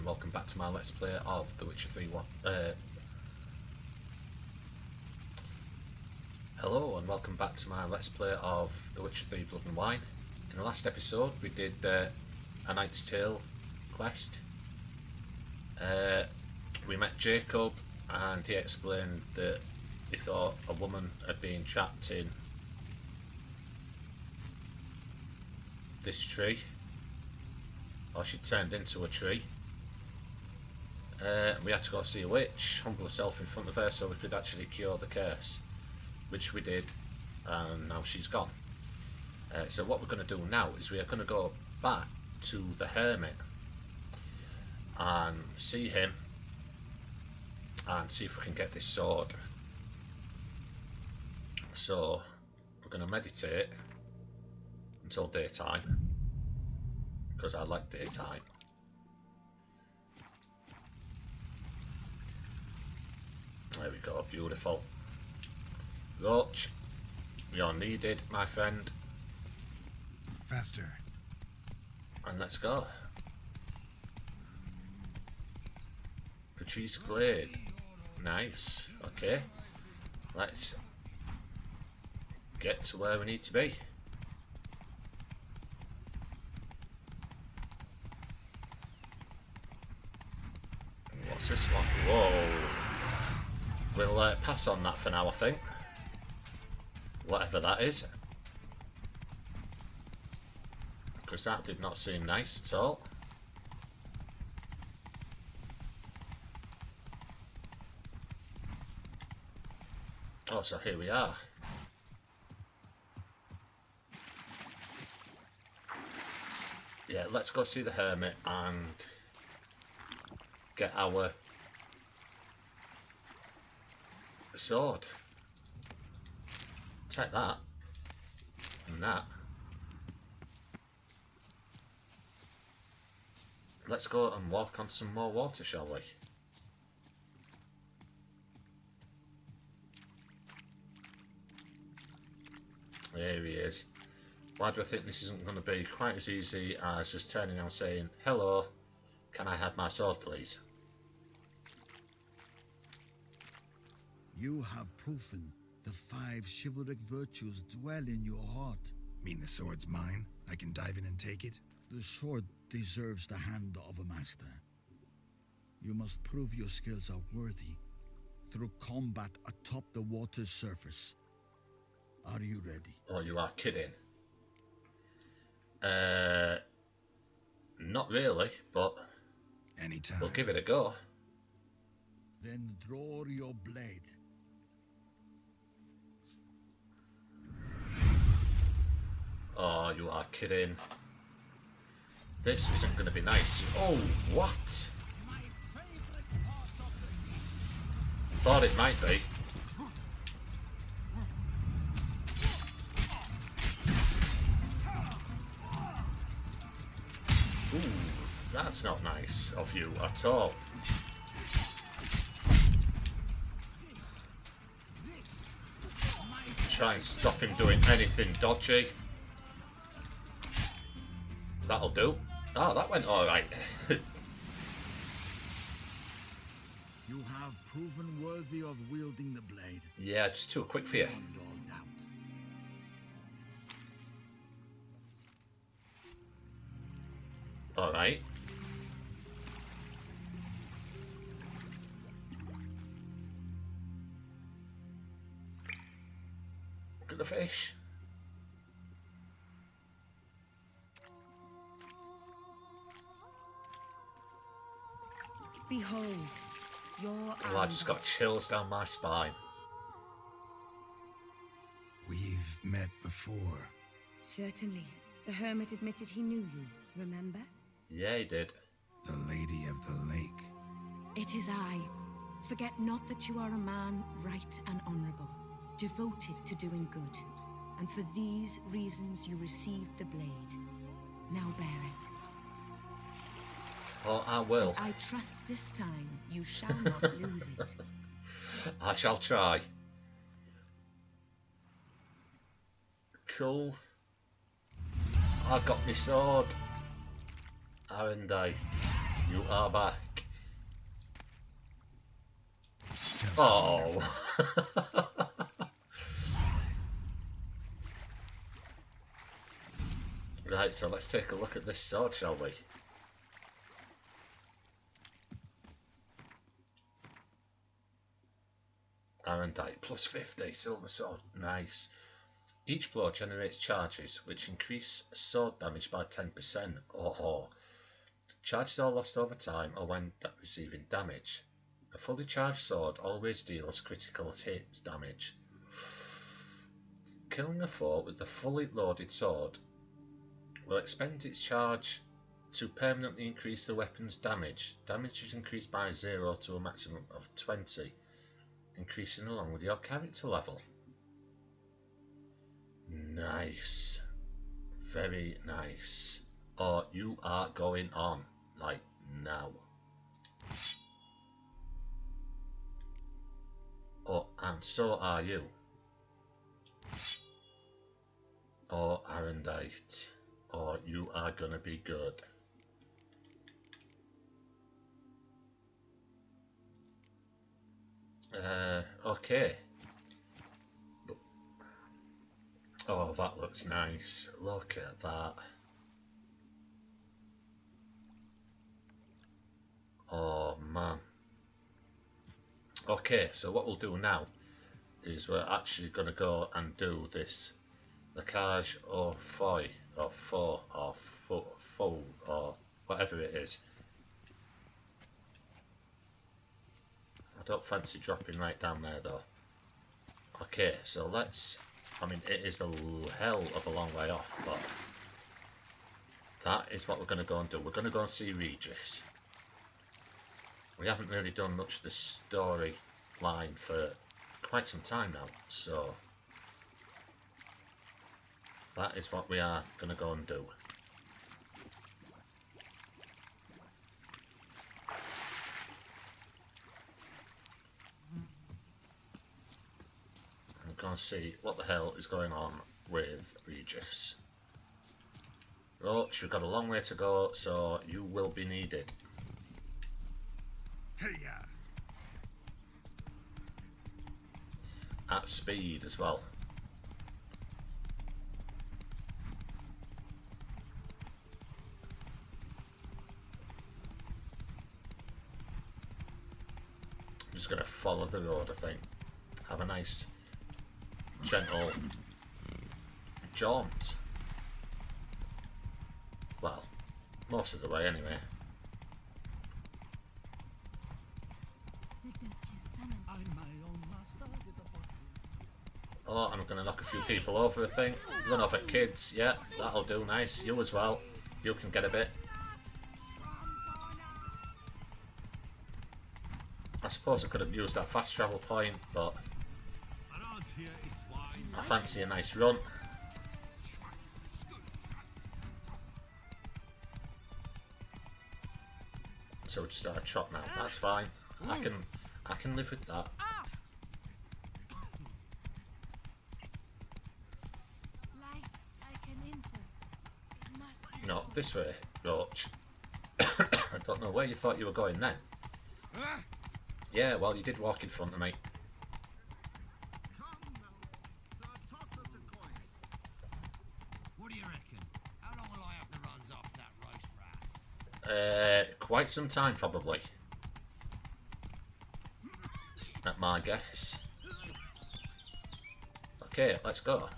and welcome back to my Let's Play of The Witcher 3 Hello and welcome back to my Let's Play of The Witcher 3 Blood and Wine. In the last episode we did A Knight's Tale quest. We met Jacob and he explained that he thought a woman had been trapped in this tree, or she turned into a tree. We had to go see a witch, humble herself in front of her so we could actually cure the curse, which we did, and now she's gone. So what we're going to do now is we are going to go back to the hermit and see him and see if we can get this sword. So we're going to meditate until daytime, because I like daytime. There we go, beautiful. Roach, you're needed, my friend. Faster. And let's go. Patrice Glade. Nice. Okay. Let's get to where we need to be. What's this one? Whoa. We'll pass on that for now, I think. Whatever that is. Because that did not seem nice at all. Oh, so here we are. Yeah, let's go see the hermit and get our sword. Take that and that. Let's go and walk on some more water, shall we? There he is. Why do I think this isn't going to be quite as easy as just turning around saying, "Hello, can I have my sword please?" You have proven the 5 chivalric virtues dwell in your heart. Mean the sword's mine? I can dive in and take it? The sword deserves the hand of a master. You must prove your skills are worthy through combat atop the water's surface. Are you ready? Oh, you are kidding. Not really, but Anytime. we'll give it a go. Then draw your blade. Oh, you are kidding. This isn't going to be nice. Oh, what? Thought it might be. Ooh, that's not nice of you at all. Try and stop him doing anything dodgy. That'll do. Oh, that went alright. You have proven worthy of wielding the blade. Yeah, just too quick for you. Beyond all doubt. Alright. Look at the fish. Behold, your Oh, I just got chills down my spine. We've met before. Certainly. The hermit admitted he knew you, remember? Yeah, he did. The Lady of the Lake. It is I. Forget not that you are a man right and honourable, devoted to doing good. And for these reasons you received the blade. Now bear it. Oh, I will. I trust this time you shall not lose it. I shall try. Cool. I got my sword. Arendite. You are back. Just Oh. wonderful. Right, so let's take a look at this sword, shall we? Arendite, plus 50, silver sword, nice. Each blow generates charges, which increase sword damage by 10%. Oh, charges are lost over time or when receiving damage. A fully charged sword always deals critical hit damage. Killing a foe with a fully loaded sword will expend its charge to permanently increase the weapon's damage. Damage is increased by 0 to a maximum of 20, increasing along with your character level. Nice. Very nice. Oh, you are going on, like, now. Oh, and so are you. Oh, Arendite. Oh, you are gonna be good. Okay. Oh, that looks nice. Look at that. Oh, man. Okay, so what we'll do now is we're actually going to go and do this Lacage or Foy or Faux or Faux or whatever it is. I don't fancy dropping right down there though. Okay, so let's, I mean it is a hell of a long way off, but that is what we're going to go and do. We're going to go and see Regis. We haven't really done much of the story line for quite some time now, so that is what we are going to go and do. I'm going to see what the hell is going on with Regis. Roach, you've got a long way to go, so you will be needed. Hey-ya! At speed as well. I'm just going to follow the road, I think. Have a nice, gentle jaunt. Well, most of the way anyway. Oh, and I'm going to knock a few people over, I think. Run off at kids, yeah, that'll do, nice. You as well. You can get a bit. I suppose I could have used that fast travel point, but I fancy a nice run. So we'll just start a trot now. That's fine. I can live with that. No, this way, Roach. I don't know where you thought you were going then. Yeah, well, you did walk in front of me. What do you reckon? How long will I have the runs off that roast rat? Quite some time, probably. At my guess. Okay, let's go.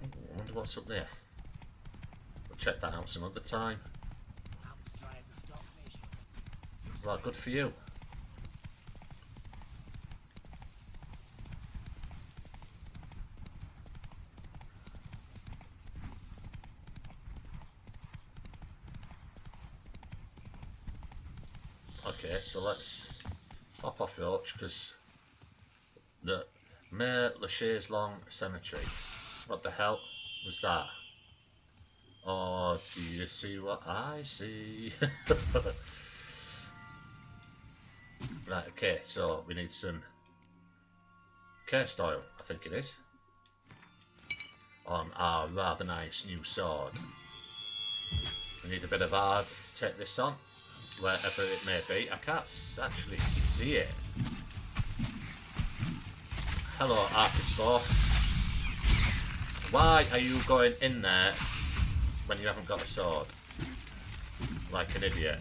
I wonder what's up there. We'll check that out some other time. Well, good for you. Okay, so let's pop off Roach because the Mare Lachaise Long Cemetery. What the hell was that? Oh, do you see what I see? Right, okay, so we need some Cursed oil, I think it is. On our rather nice new sword. We need a bit of art to take this on, wherever it may be. I can't actually see it. Hello, Archispore. Why are you going in there when you haven't got a sword? Like an idiot.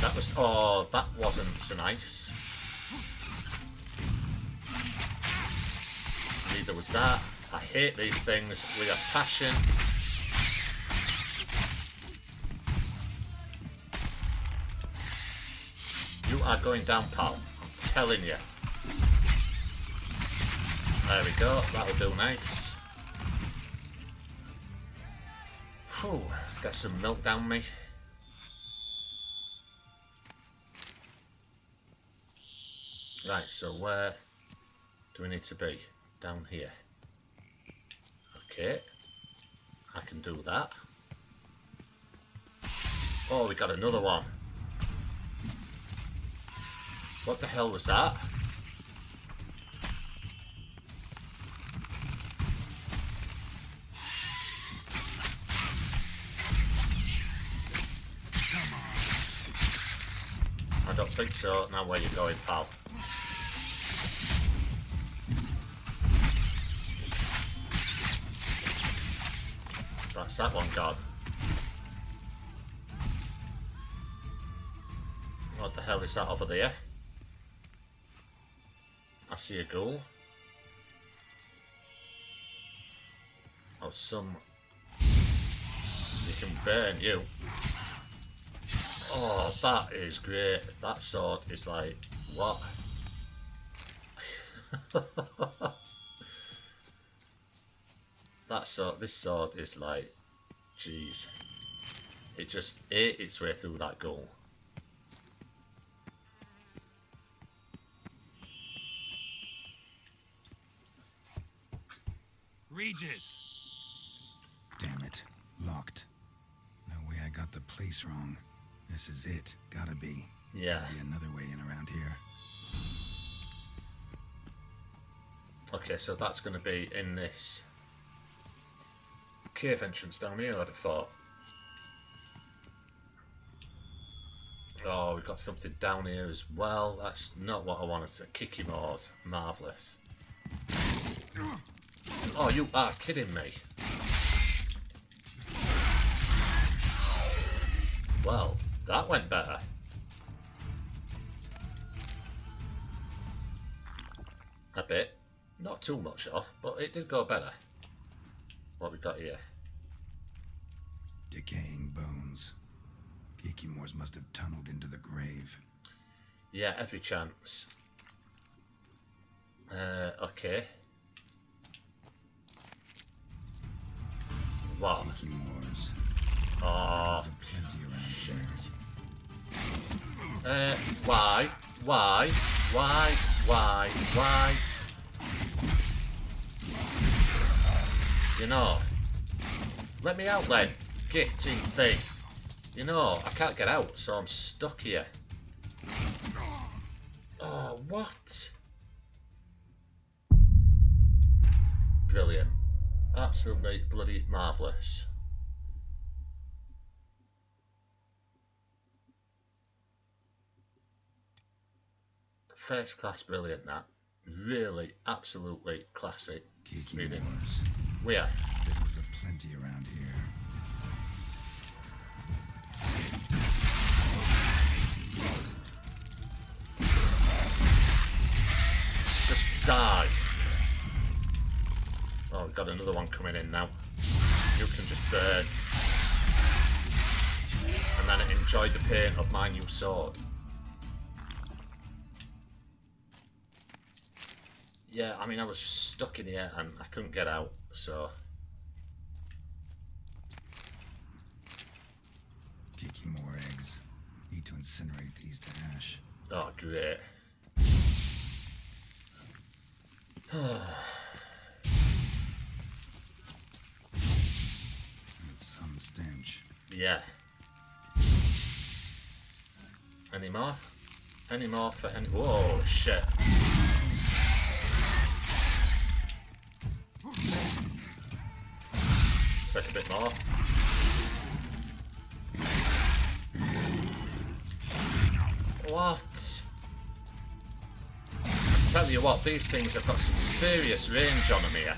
That was... oh, that wasn't so nice. Neither was that. I hate these things with a passion. You are going down, pal. I'm telling you. There we go. That'll do nice. Whew. Got some milk down me. Right, so where do we need to be? Down here. Okay. I can do that. Oh, we got another one. What the hell was that? I don't think so. Now where you going, pal? That's that one, God. What the hell is that over there? I see a ghoul. Oh, some... you can burn you. Oh, that is great. That sword is like... what? That sword, this sword is like... jeez. It just ate its way through that ghoul. Regis! Damn it. Locked. No way I got the place wrong. This is it. Gotta be. Yeah. Gotta be another way in around here. Okay, so that's going to be in this cave entrance down here, I'd have thought. Oh, we've got something down here as well. That's not what I wanted to... kicky maws. Marvellous. Oh, you are kidding me. Well, that went better. A bit. Not too much off, but it did go better. What we got here? Decaying bones. Kikimors must have tunneled into the grave. Yeah, every chance. Okay. What? Kikimors. Oh, There's plenty around shit. here. Why? Why? Why? Why? Why? You know, let me out then, getting thing. You know, I can't get out, so I'm stuck here. Oh, what? Brilliant. Absolutely bloody marvellous. First class brilliant, that. Really, absolutely classic. Kikimors. Where? There's a plenty around here. Just die. Oh, we've got another one coming in now. You can just burn. And then enjoy the pain of my new sword. Yeah, I mean, I was stuck in here and I couldn't get out, so... Kikimor eggs. Need to incinerate these to ash. Oh, great. That's some stench. Yeah. Any more? Any more for any... Whoa, shit. Take a bit more. What? I tell you what, these things have got some serious range on them here.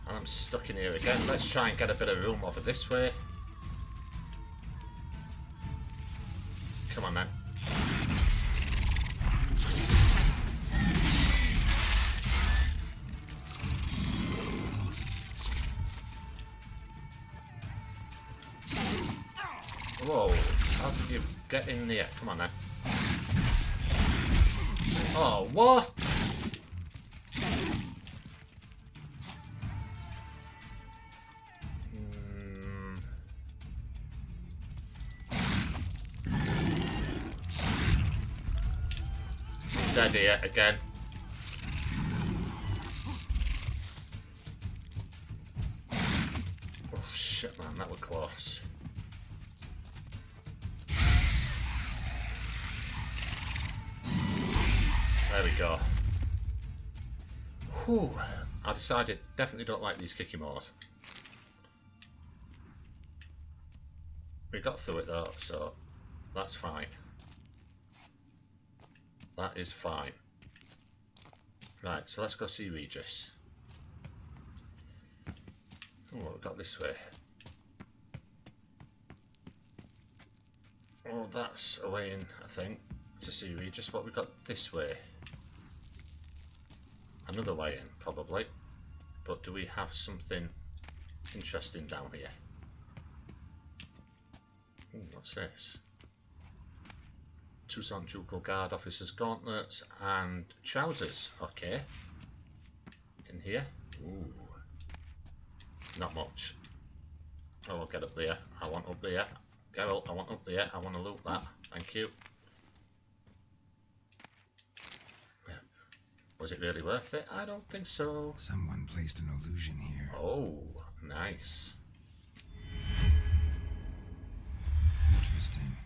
And I'm stuck in here again. Let's try and get a bit of room over this way. Come on then. Whoa, how did you get in there? Come on then. Oh, what? Dead here again. Oh shit, man, that was close. There we go. Whew. I decided definitely don't like these kicky maws. We got through it though, so that's fine. That is fine. Right, so let's go see Regis. Oh, what we got this way? Oh, that's a way in, I think, to see Regis. What we got this way? Another way in, probably. But do we have something interesting down here? Ooh, what's this? Toussaint Ducal Guard officers' gauntlets and trousers. Okay. In here. Ooh. Not much. Oh, I'll get up there. I want up there. Geralt, I want up there. I want to loot that. Thank you. Was it really worth it? I don't think so. Someone placed an illusion here. Oh, nice. Interesting.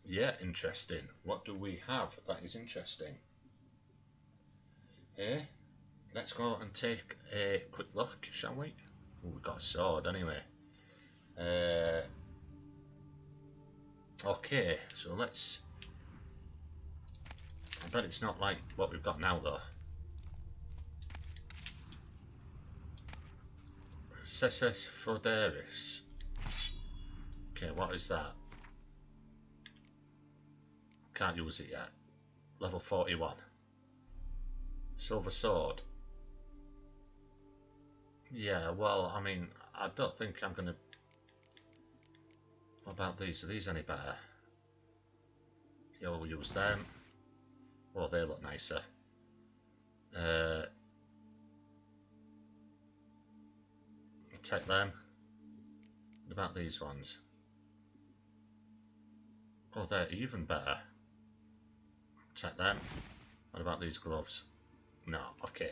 Yeah, interesting. What do we have that is interesting? Let's go and take a quick look, shall we? Oh, we've got a sword anyway. Okay, so let's... I bet it's not like what we've got now though. Cessus Foderis. Okay, what is that? Can't use it yet. Level 41. Silver sword. Yeah, well, I mean, I don't think I'm gonna... What about these? Are these any better? Yeah, we'll use them. Oh, they look nicer. Take them. What about these ones? Oh, they're even better. Take them. What about these gloves? No, okay.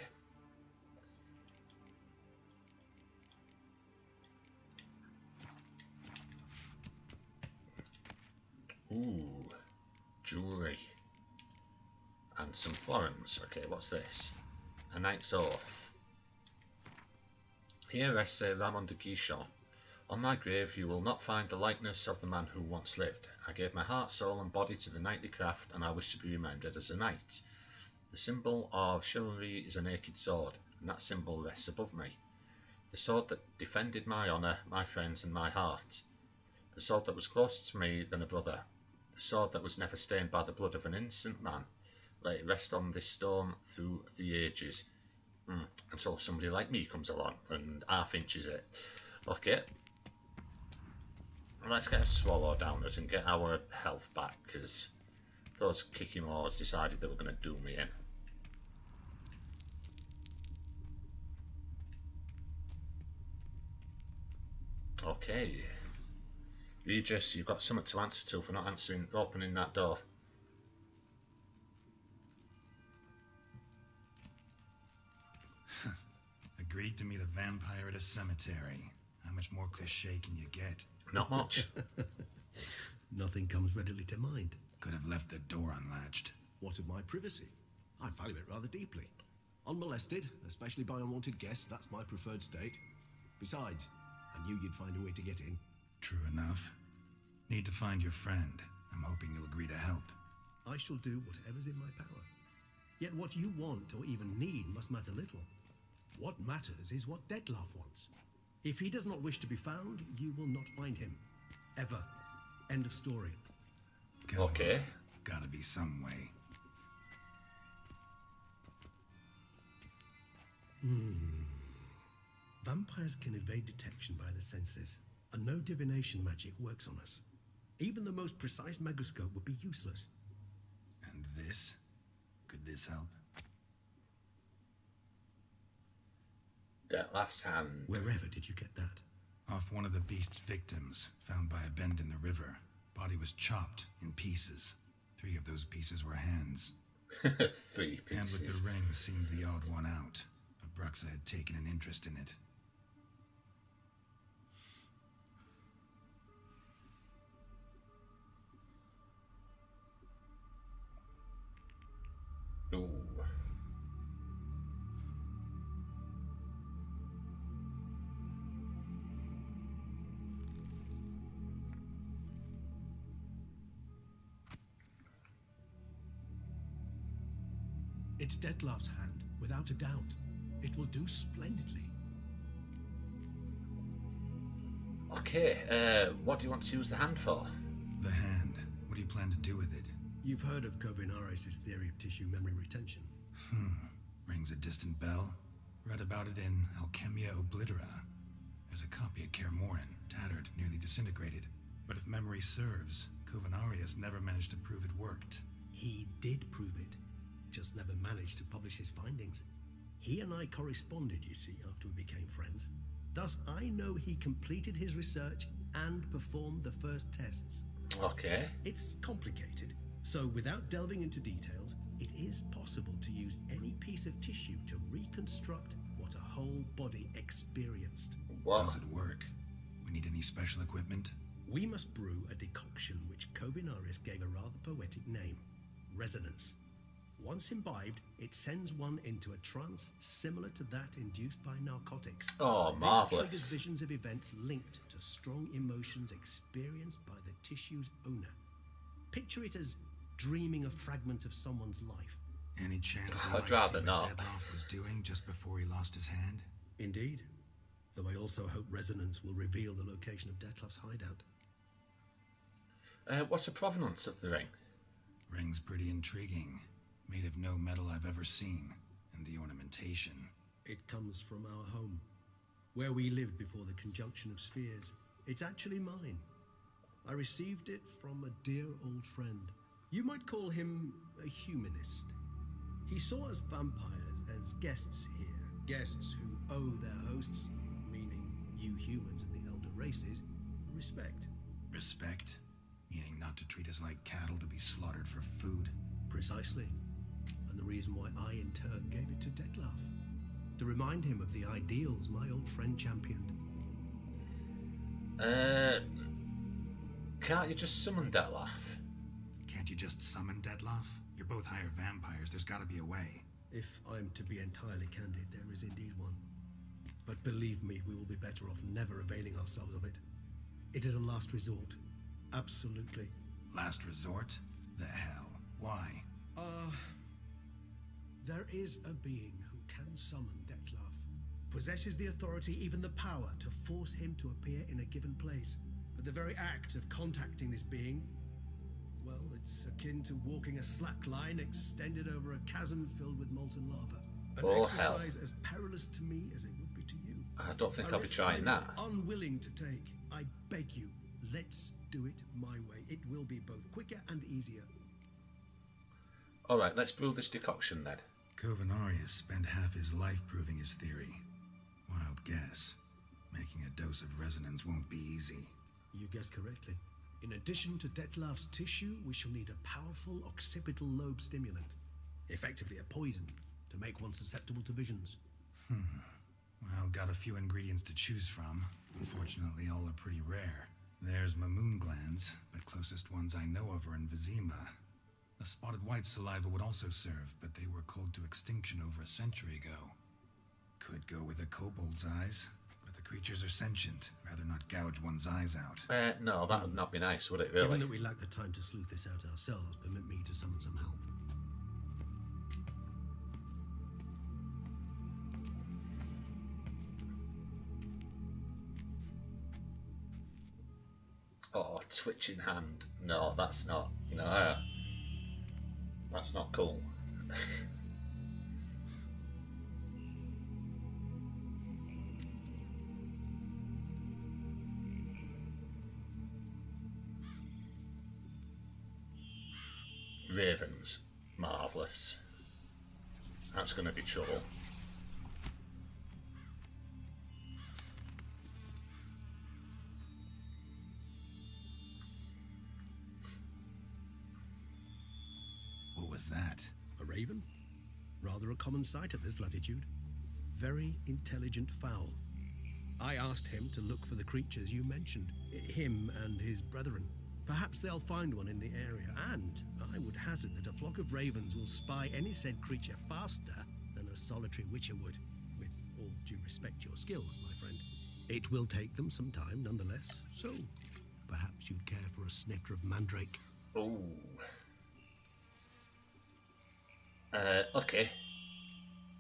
Ooh, jewellery. And some florins. Okay, what's this? A knight's oath. Here rests Sir Ramon de Guichon. On my grave you will not find the likeness of the man who once lived. I gave my heart, soul and body to the knightly craft, and I wish to be remembered as a knight. The symbol of chivalry is a naked sword, and that symbol rests above me. The sword that defended my honour, my friends and my heart. The sword that was closer to me than a brother. The sword that was never stained by the blood of an innocent man. Let it rest on this stone through the ages. Until somebody like me comes along and half-inches it. Okay. Let's get a swallow down us and get our health back, because those kicky maws decided they were going to do me in. Okay. Regis, you've got something to answer to for not opening that door. Agreed to meet a vampire at a cemetery. How much more cliché can you get? Not much. Nothing comes readily to mind. Could have left the door unlatched. What of my privacy? I value it rather deeply. Unmolested, especially by unwanted guests, that's my preferred state. Besides, I knew you'd find a way to get in. True enough. Need to find your friend. I'm hoping you'll agree to help. I shall do whatever's in my power. Yet what you want or even need must matter little. What matters is what Dettlaff wants. If he does not wish to be found, you will not find him. Ever. End of story. Okay. Gotta be some way. Vampires can evade detection by the senses, and no divination magic works on us. Even the most precise megascope would be useless. And this? Could this help? Dettlaff's hand. Wherever did you get that? Off one of the beast's victims, found by a bend in the river. Body was chopped in pieces. 3 of those pieces were hands. 3 pieces. And with the ring seemed the odd one out. Abruxa had taken an interest in it. Ooh. It's Dettlaff's hand, without a doubt. It will do splendidly. Okay, what do you want to use the hand for? The hand. What do you plan to do with it? You've heard of Kovinaris' theory of tissue memory retention. Rings a distant bell. Read about it in Alchemia Oblitera. There's a copy at Kaer Morhen, tattered, nearly disintegrated. But if memory serves, Kovinaris never managed to prove it worked. He did prove it, just never managed to publish his findings. He and I corresponded, you see, after we became friends. Thus, I know he completed his research and performed the first tests. Okay. It's complicated, so without delving into details, it is possible to use any piece of tissue to reconstruct what a whole body experienced. What? How's it work? We need any special equipment? We must brew a decoction which Kovinaris gave a rather poetic name, resonance. Once imbibed, it sends one into a trance similar to that induced by narcotics. Oh, This marvellous. triggers visions of events linked to strong emotions experienced by the tissue's owner. Picture it as dreaming a fragment of someone's life. Any chance we I'd might rather see what not. Dettlaff was doing just before he lost his hand? Indeed. Though I also hope resonance will reveal the location of Dettlaff's hideout. What's the provenance of the ring? Ring's pretty intriguing. Made of no metal I've ever seen. And the ornamentation. It comes from our home, where we lived before the conjunction of spheres. It's actually mine. I received it from a dear old friend. You might call him a humanist. He saw us vampires as guests here, guests who owe their hosts, meaning you humans and the elder races, respect. Respect? Meaning not to treat us like cattle to be slaughtered for food? Precisely. And the reason why I in turn gave it to Dettlaff. To remind him of the ideals my old friend championed. Can't you just summon Dettlaff? Can't you just summon Dettlaff? You're both higher vampires, there's gotta be a way. If I'm to be entirely candid, there is indeed one. But believe me, we will be better off never availing ourselves of it. It is a last resort. Absolutely. Last resort? The hell? Why? There is a being who can summon Dettlaff. Possesses the authority, even the power, to force him to appear in a given place. But the very act of contacting this being, well, it's akin to walking a slack line extended over a chasm filled with molten lava. An Oh, exercise as perilous to me as it would be to you. I don't think A I'll be risk trying I'm that. unwilling to take. I beg you, let's do it my way. It will be both quicker and easier. Alright, let's brew this decoction then. Kovinaris spent half his life proving his theory. Wild guess. Making a dose of resonance won't be easy. You guessed correctly. In addition to Dettlaff's tissue, we shall need a powerful occipital lobe stimulant. Effectively a poison, to make one susceptible to visions. Well, got a few ingredients to choose from. Unfortunately, all are pretty rare. There's Mamoon glands, but closest ones I know of are in Vizima. A spotted white saliva would also serve, but they were culled to extinction over a century ago. Could go with a kobold's eyes, but the creatures are sentient. Rather not gouge one's eyes out. No, that would not be nice, would it, really? Given that we lack the time to sleuth this out ourselves, permit me to summon some help. Oh, twitching hand. No, that's not. No, that's not cool. Ravens. Marvellous. That's going to be trouble. What was that? A raven? Rather a common sight at this latitude. Very intelligent fowl. I asked him to look for the creatures you mentioned, him and his brethren. Perhaps they'll find one in the area, and I would hazard that a flock of ravens will spy any said creature faster than a solitary witcher would, with all due respect to your skills, my friend. It will take them some time, nonetheless, so perhaps you'd care for a snifter of mandrake. Ooh. Okay.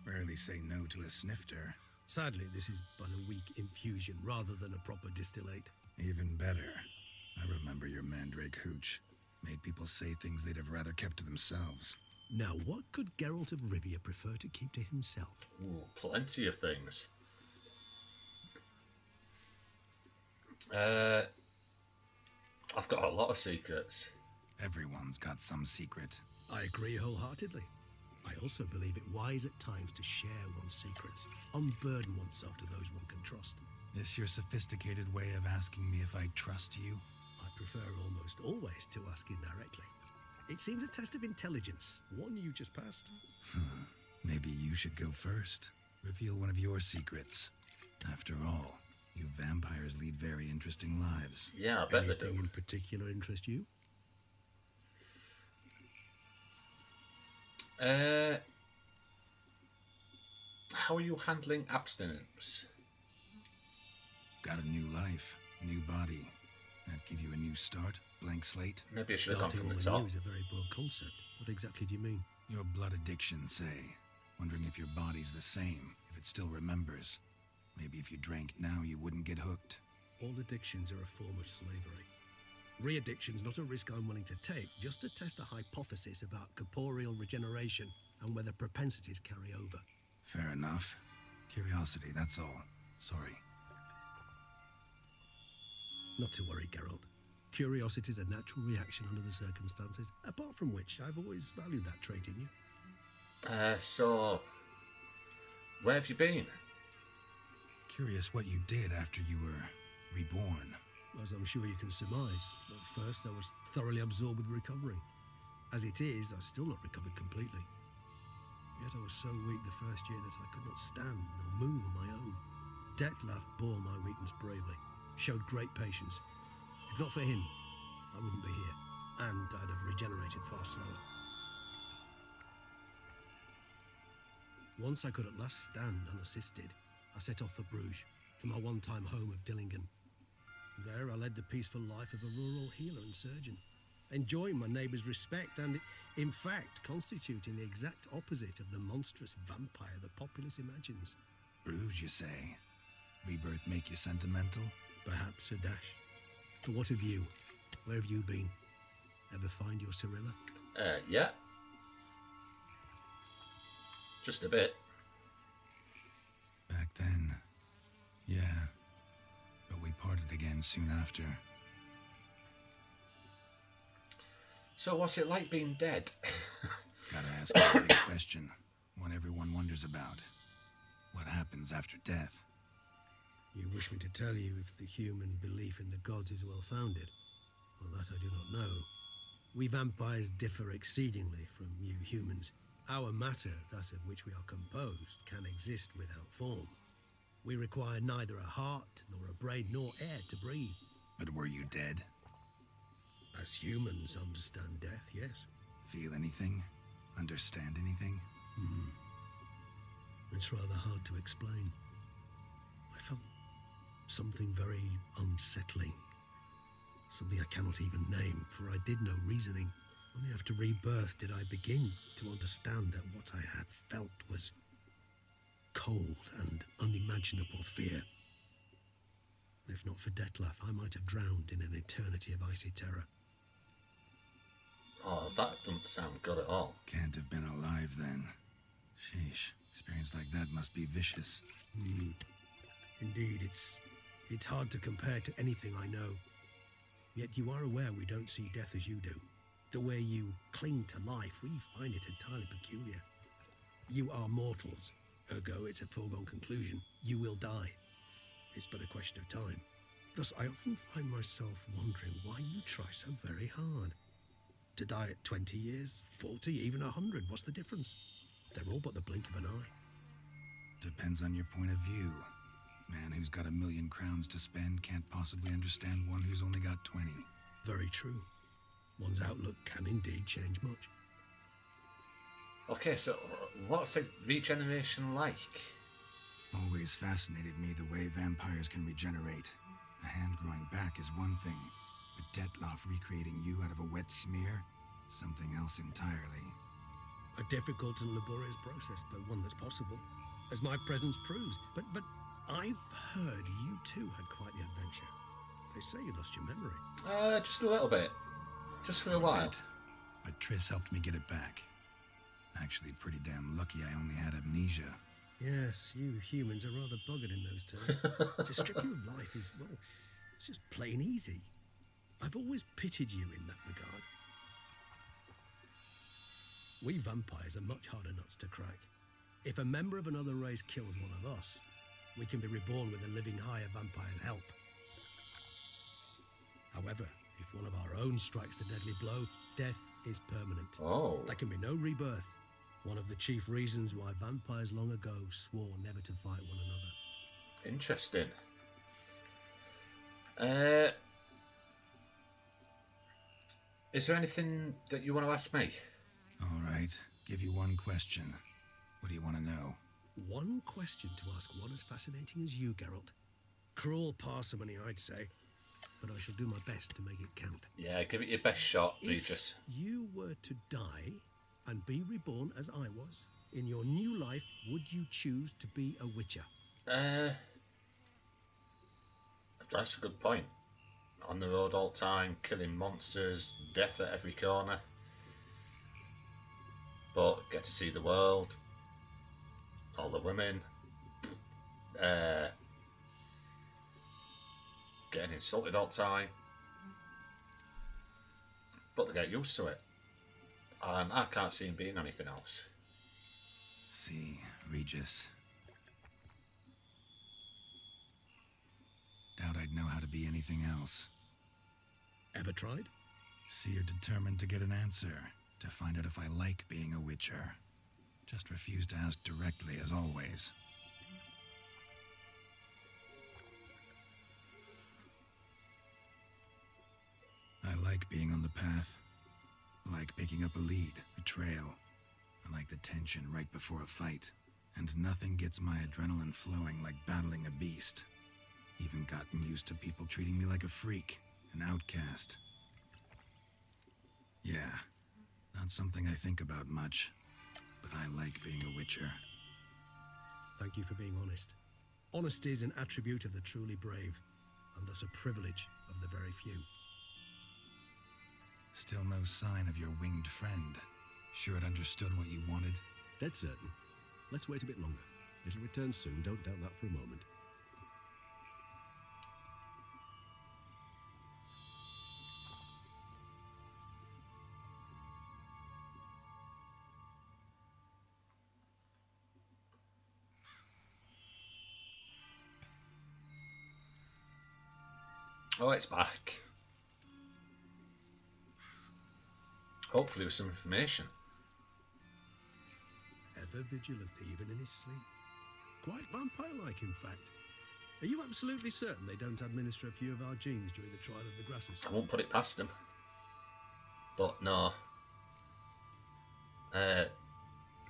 Rarely say no to a snifter. Sadly, this is but a weak infusion rather than a proper distillate. Even better. I remember your mandrake hooch. Made people say things they'd have rather kept to themselves. Now, what could Geralt of Rivia prefer to keep to himself? Ooh, plenty of things. I've got a lot of secrets. Everyone's got some secret. I agree wholeheartedly. I also believe it wise at times to share one's secrets, unburden oneself to those one can trust. This your sophisticated way of asking me if I trust you? I prefer almost always to ask indirectly. It seems a test of intelligence, one you just passed. Maybe you should go first. Reveal one of your secrets. After all, you vampires lead very interesting lives. Yeah, I bet they Anything do. in particular interest you? How are you handling abstinence? Got a new life, new body. That give you a new start, blank slate. Maybe I should have gone Starting from all the top. anew is a very broad concept. What exactly do you mean? Your blood addiction, say. Wondering if your body's the same, if it still remembers. Maybe if you drank now, you wouldn't get hooked. All addictions are a form of slavery. Re-addiction's not a risk I'm willing to take, just to test a hypothesis about corporeal regeneration and whether propensities carry over. Fair enough. Curiosity, that's all. Sorry. Not to worry, Geralt. Curiosity's a natural reaction under the circumstances, apart from which I've always valued that trait in you. So, where have you been? Curious what you did after you were reborn. As I'm sure you can surmise, at first I was thoroughly absorbed with recovering. As it is, I've still not recovered completely. Yet I was so weak the first year that I could not stand or move on my own. Detlef bore my weakness bravely, showed great patience. If not for him, I wouldn't be here, and I'd have regenerated far slower. Once I could at last stand unassisted, I set off for Bruges, for my one-time home of Dillingen. There I led the peaceful life of a rural healer and surgeon, enjoying my neighbours' respect and, in fact, constituting the exact opposite of the monstrous vampire the populace imagines. Bruges, you say? Rebirth make you sentimental? Perhaps a dash. But what of you? Where have you been? Ever find your Cyrilla? Yeah. Just a bit. Back then, yeah. But we parted again soon after. So what's it like being dead? Gotta ask you a big question. One everyone wonders about. What happens after death? You wish me to tell you if the human belief in the gods is well founded? Well, that I do not know. We vampires differ exceedingly from you humans. Our matter, that of which we are composed, can exist without form. We require neither a heart, nor a brain, nor air to breathe. But were you dead? As humans understand death, yes. Feel anything? Understand anything? It's rather hard to explain. I felt something very unsettling. Something I cannot even name, for I did no reasoning. Only after rebirth did I begin to understand that what I had felt was cold and unimaginable fear. If not for Detlef, I might have drowned in an eternity of icy terror. Oh, that doesn't sound good at all. Can't have been alive then. Sheesh, experience like that must be vicious. Indeed, it's hard to compare to anything I know. Yet you are aware we don't see death as you do. The way you cling to life, we find it entirely peculiar. You are mortals, ergo it's a foregone conclusion. You will die. It's but a question of time. Thus, I often find myself wondering why you try so very hard. To die at 20 years, 40, even 100, what's the difference? They're all but the blink of an eye. Depends on your point of view. Man who's got 1,000,000 crowns to spend can't possibly understand one who's only got 20. Very true. One's outlook can indeed change much. Okay, so what's a regeneration like? Always fascinated me the way vampires can regenerate. A hand growing back is one thing, but Detlef recreating you out of a wet smear? Something else entirely. A difficult and laborious process, but one that's possible, as my presence proves. But I've heard you too had quite the adventure. They say you lost your memory. Just a little bit. Just for a while. But Triss helped me get it back. Actually, pretty damn lucky I only had amnesia. Yes, you humans are rather buggered in those terms. To strip you of life is, well, it's just plain easy. I've always pitied you in that regard. We vampires are much harder nuts to crack. If a member of another race kills one of us, we can be reborn with a living higher vampire's help. However, if one of our own strikes the deadly blow, death is permanent. Oh. There can be no rebirth. One of the chief reasons why vampires long ago swore never to fight one another. Interesting. Is there anything that you want to ask me? All right, give you one question. What do you want to know? One question to ask one as fascinating as you, Geralt. Cruel parsimony, I'd say, but I shall do my best to make it count. Yeah, give it your best shot, Regis. If you were to die and be reborn as I was, in your new life, would you choose to be a witcher? That's a good point. On the road all the time, killing monsters, death at every corner. But get to see the world, all the women, getting insulted all the time. But they get used to it. And I can't see him being anything else. See, Regis. Doubt I'd know how to be anything else. Ever tried? See, you're determined to get an answer, to find out if I like being a witcher. Just refuse to ask directly, as always. I like being on the path. I like picking up a lead, a trail. I like the tension right before a fight. And nothing gets my adrenaline flowing like battling a beast. Even gotten used to people treating me like a freak, an outcast. Yeah, not something I think about much, but I like being a witcher. Thank you for being honest. Honesty is an attribute of the truly brave, and thus a privilege of the very few. Still no sign of your winged friend. Sure it understood what you wanted? Dead certain. Let's wait a bit longer. It'll return soon, don't doubt that for a moment. Oh, it's back. Hopefully with some information. Ever vigilant even in his sleep. Quite vampire-like, in fact. Are you absolutely certain they don't administer a few of our genes during the trial of the grasses? I won't put it past them. But no.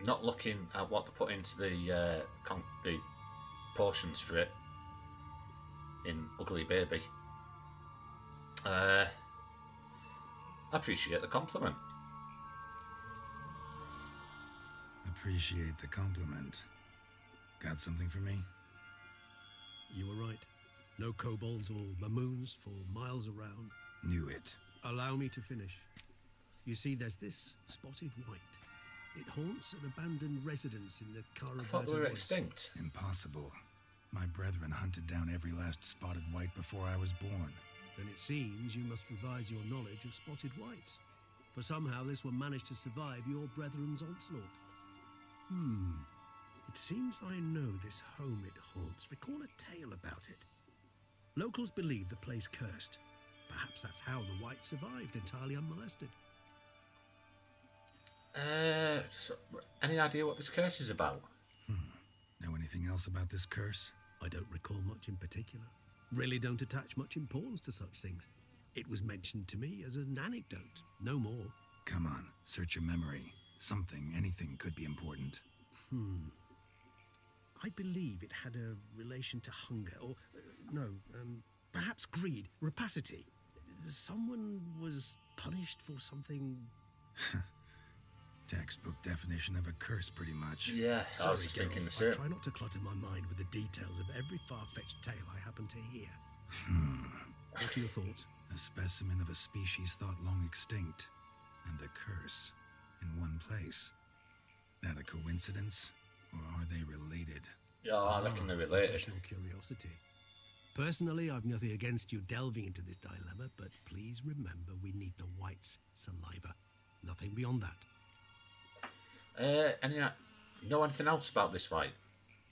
Not looking at what they put into the potions for it in Ugly Baby. I appreciate the compliment. Appreciate the compliment. Got something for me? You were right. No kobolds or mamoons for miles around. Knew it. Allow me to finish. You see, there's this spotted white. It haunts an abandoned residence in the I thought we were woods. extinct. Impossible. My brethren hunted down every last spotted white before I was born. Then it seems you must revise your knowledge of spotted whites. For somehow this one managed to survive your brethren's onslaught. It seems I know this home it haunts. Recall a tale about it. Locals believe the place cursed. Perhaps that's how the white survived entirely unmolested. So, any idea what this curse is about? Know anything else about this curse? I don't recall much in particular. Really don't attach much importance to such things. It was mentioned to me as an anecdote, no more. Come on, search your memory. Something, anything could be important. I believe it had a relation to hunger, or perhaps greed, rapacity. Someone was punished for something. Textbook definition of a curse, pretty much. Yeah, I Sorry, was just thinking the Geralt, same. I try not to clutter my mind with the details of every far-fetched tale I happen to hear. What are your thoughts? A specimen of a species thought long extinct, and a curse in one place. That a coincidence, or are they related? Yeah, I reckon they're related. Professional curiosity. Personally, I've nothing against you delving into this dilemma, but please remember we need the white's saliva. Nothing beyond that. Know anything else about this white?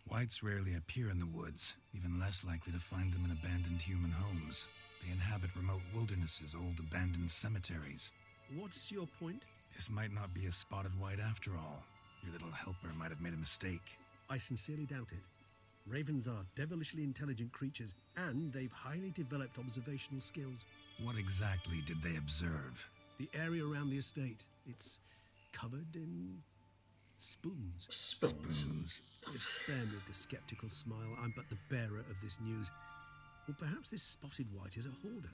Whites rarely appear in the woods, even less likely to find them in abandoned human homes. They inhabit remote wildernesses, old abandoned cemeteries. What's your point? This might not be a spotted white after all. Your little helper might have made a mistake. I sincerely doubt it. Ravens are devilishly intelligent creatures, and they've highly developed observational skills. What exactly did they observe? The area around the estate, it's covered in spoons. Spoons. Spare me the skeptical smile. I'm but the bearer of this news. Or perhaps this spotted white is a hoarder,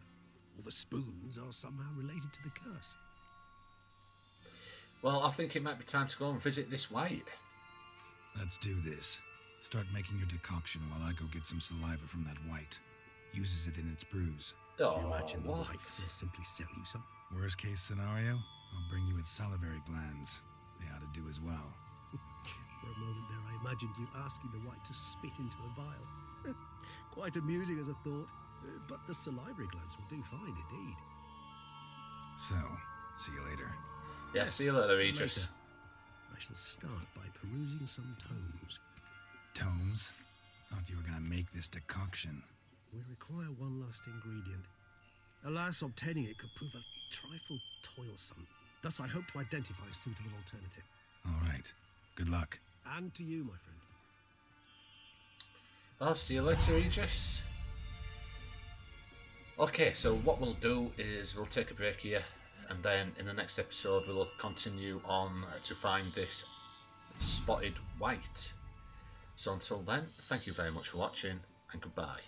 or the spoons are somehow related to the curse. Well, I think it might be time to go and visit this white. Let's do this. Start making your decoction while I go get some saliva from that white. Uses it in its brews. Oh, You imagine the what? white will simply sell you some? Worst case scenario, I'll bring you its salivary glands. They ought to do as well. For a moment there, I imagined you asking the white to spit into a vial. Quite amusing as a thought, but the salivary glands will do fine indeed. So, see you later. Yeah, Yes, see you later, Regis. later. I shall start by perusing some tomes. Tomes? Thought you were gonna make this decoction. We require one last ingredient. Alas, obtaining it could prove a trifle toilsome. Thus, I hope to identify a suitable alternative. All right. Good luck. And to you, my friend. I'll see you later, Regis. Okay, so what we'll do is we'll take a break here, and then in the next episode we'll continue on to find this spotted white. So until then, thank you very much for watching, and goodbye.